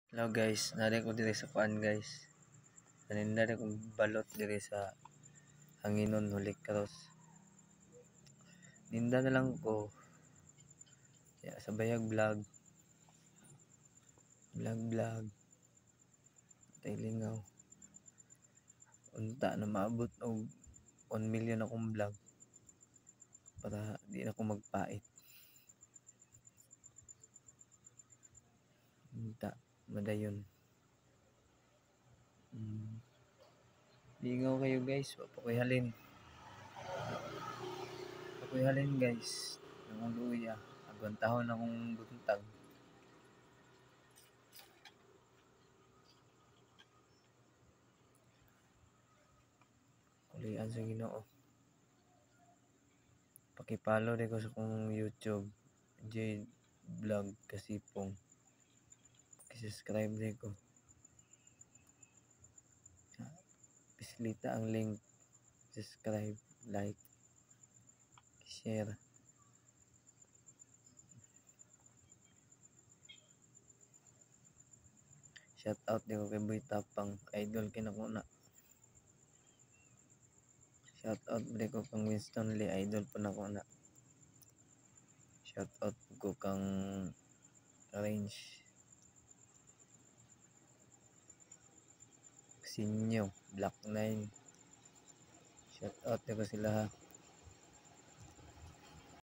Hello guys, nari ko diri sa kuan guys. Nanindari kong balot diri sa Hanginon Holy Cross. Ninda na lang ko. Ya, sa bayag vlog. Vlog. Tay lingaw. Unta na maabot og 1 million akong vlog. Para di na ko magpait. Unta, madayon. Lingaw kayo guys, papoy halin. Papoy halin guys. Ang luya. Agwantahon akong buntag. Kulian sa Ginoo. Pakipalo rin ko sa kong YouTube. J Vlog Kasipong. Pakisubscribe rin ko. Pisilita ang link. Subscribe, like, share. Shout out din ko kay Boy Tapang. Idol kinakuna. Shout out din ko kang Winston Lee. Idol po na ko na. Shout out ko kang Range Sinyo Black 9. Shout out din ko sila ha.